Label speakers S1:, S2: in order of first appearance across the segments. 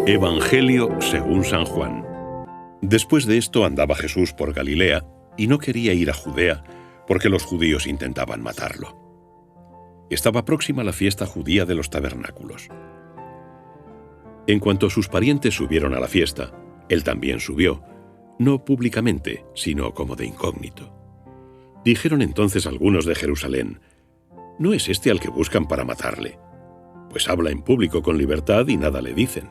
S1: Evangelio según San Juan. Después de esto andaba Jesús por Galilea y no quería ir a Judea porque los judíos intentaban matarlo. Estaba próxima la fiesta judía de los tabernáculos. En cuanto sus parientes subieron a la fiesta, él también subió, no públicamente, sino como de incógnito. Dijeron entonces algunos de Jerusalén: ¿No es este al que buscan para matarle? Pues habla en público con libertad y nada le dicen.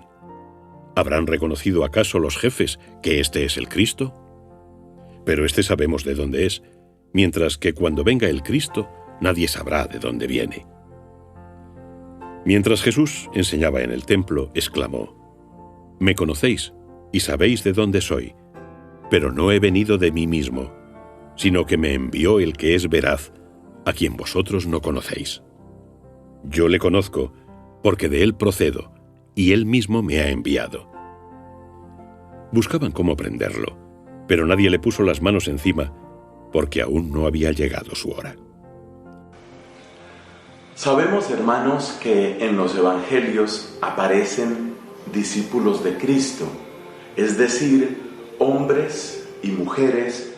S1: ¿Habrán reconocido acaso los jefes que este es el Cristo? Pero este sabemos de dónde es, mientras que cuando venga el Cristo, nadie sabrá de dónde viene. Mientras Jesús enseñaba en el templo, exclamó: «Me conocéis y sabéis de dónde soy, pero no he venido de mí mismo, sino que me envió el que es veraz, a quien vosotros no conocéis. Yo le conozco, porque de él procedo, y él mismo me ha enviado». Buscaban cómo prenderlo, pero nadie le puso las manos encima, porque aún no había llegado su hora.
S2: Sabemos, hermanos, que en los evangelios aparecen discípulos de Cristo, es decir, hombres y mujeres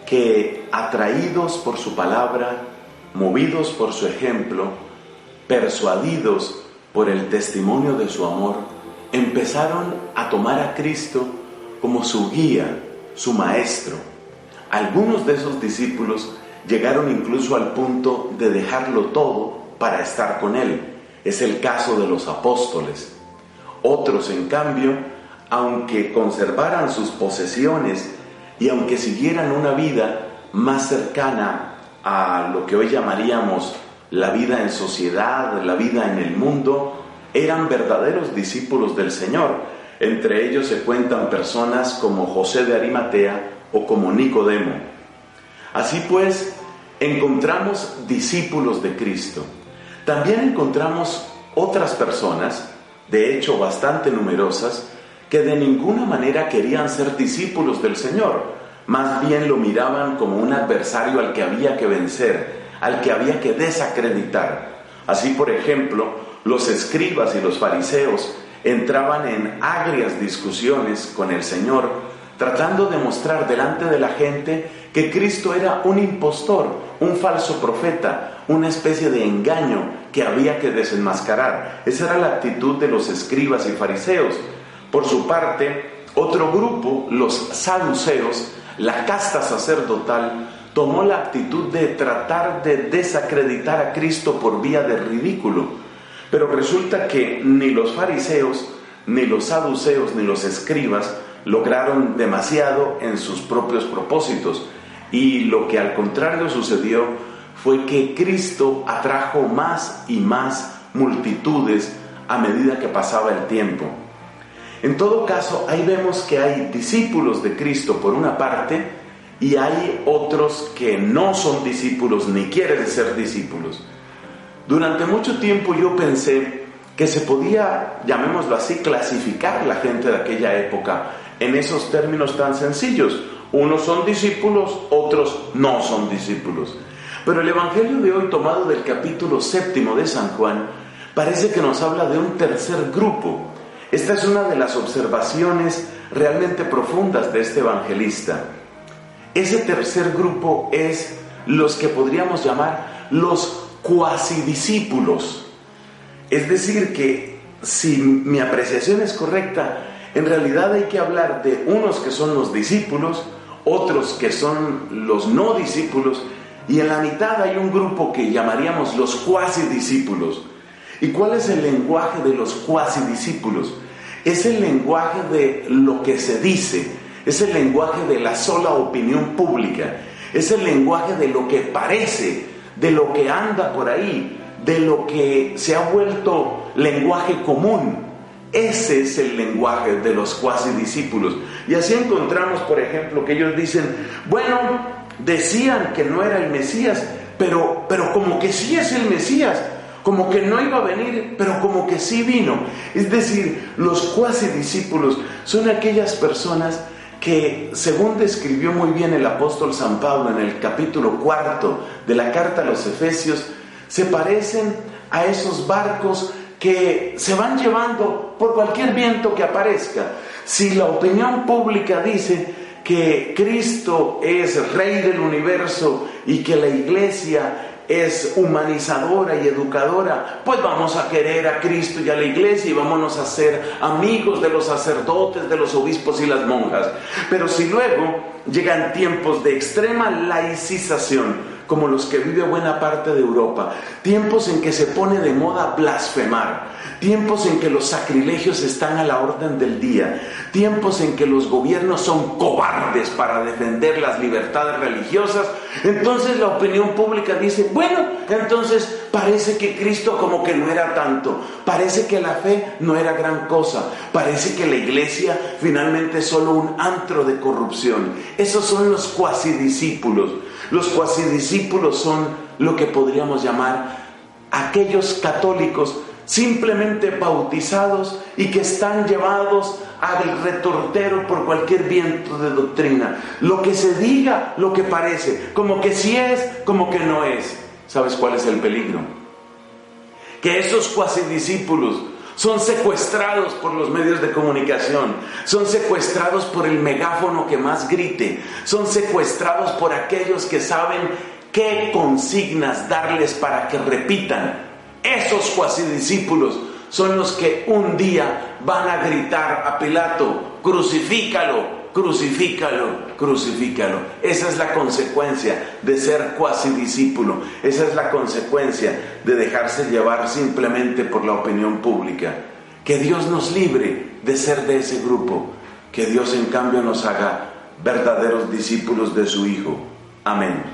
S2: que, atraídos por su palabra, movidos por su ejemplo, persuadidos por el testimonio de su amor, empezaron a tomar a Cristo como su guía, su maestro. Algunos de esos discípulos llegaron incluso al punto de dejarlo todo para estar con él. Es el caso de los apóstoles. Otros, en cambio, aunque conservaran sus posesiones y aunque siguieran una vida más cercana a lo que hoy llamaríamos la vida en sociedad, la vida en el mundo, eran verdaderos discípulos del Señor. Entre ellos se cuentan personas como José de Arimatea o como Nicodemo. Así pues, encontramos discípulos de Cristo. También encontramos otras personas, de hecho bastante numerosas, que de ninguna manera querían ser discípulos del Señor. Más bien lo miraban como un adversario al que había que vencer, al que había que desacreditar. Así, por ejemplo, los escribas y los fariseos entraban en agrias discusiones con el Señor, tratando de mostrar delante de la gente que Cristo era un impostor, un falso profeta, una especie de engaño que había que desenmascarar. Esa era la actitud de los escribas y fariseos. Por su parte, otro grupo, los saduceos, la casta sacerdotal, tomó la actitud de tratar de desacreditar a Cristo por vía de ridículo. Pero resulta que ni los fariseos, ni los saduceos, ni los escribas lograron demasiado en sus propios propósitos. Y lo que al contrario sucedió fue que Cristo atrajo más y más multitudes a medida que pasaba el tiempo. En todo caso, ahí vemos que hay discípulos de Cristo por una parte, y hay otros que no son discípulos ni quieren ser discípulos. Durante mucho tiempo yo pensé que se podía, llamémoslo así, clasificar la gente de aquella época en esos términos tan sencillos. Unos son discípulos, otros no son discípulos. Pero el Evangelio de hoy, tomado del capítulo 7 de San Juan, parece que nos habla de un tercer grupo. Esta es una de las observaciones realmente profundas de este evangelista. Ese tercer grupo es los que podríamos llamar los cuasi discípulos. Es decir, que si mi apreciación es correcta, en realidad hay que hablar de unos que son los discípulos, otros que son los no discípulos, y en la mitad hay un grupo que llamaríamos los cuasi discípulos. ¿Y cuál es el lenguaje de los cuasi discípulos? Es el lenguaje de lo que se dice, es el lenguaje de la sola opinión pública, es el lenguaje de lo que parece, de lo que anda por ahí, de lo que se ha vuelto lenguaje común. Ese es el lenguaje de los cuasi discípulos. Y así encontramos, por ejemplo, que ellos dicen: bueno, decían que no era el Mesías, pero como que sí es el Mesías, como que no iba a venir, pero como que sí vino. Es decir, los cuasi discípulos son aquellas personas que, según describió muy bien el apóstol San Pablo en el capítulo 4 de la carta a los Efesios, se parecen a esos barcos que se van llevando por cualquier viento que aparezca. Si la opinión pública dice que Cristo es Rey del universo y que la Iglesia es humanizadora y educadora, pues vamos a querer a Cristo y a la Iglesia y vámonos a ser amigos de los sacerdotes, de los obispos y las monjas. Pero si luego llegan tiempos de extrema laicización, como los que vive buena parte de Europa, tiempos en que se pone de moda blasfemar, tiempos en que los sacrilegios están a la orden del día, tiempos en que los gobiernos son cobardes para defender las libertades religiosas, entonces la opinión pública dice, bueno, entonces parece que Cristo como que no era tanto, parece que la fe no era gran cosa, parece que la Iglesia finalmente es solo un antro de corrupción. Esos son los cuasidiscípulos. Los cuasidiscípulos son lo que podríamos llamar aquellos católicos simplemente bautizados y que están llevados al retortero por cualquier viento de doctrina. Lo que se diga, lo que parece, como que sí es, como que no es. ¿Sabes cuál es el peligro? Que esos cuasidiscípulos son secuestrados por los medios de comunicación, son secuestrados por el megáfono que más grite, son secuestrados por aquellos que saben qué consignas darles para que repitan. Esos cuasidiscípulos son los que un día van a gritar a Pilato, crucifícalo, crucifícalo, crucifícalo. Esa es la consecuencia de ser cuasidiscípulo. Esa es la consecuencia de dejarse llevar simplemente por la opinión pública. Que Dios nos libre de ser de ese grupo. Que Dios en cambio nos haga verdaderos discípulos de su Hijo. Amén.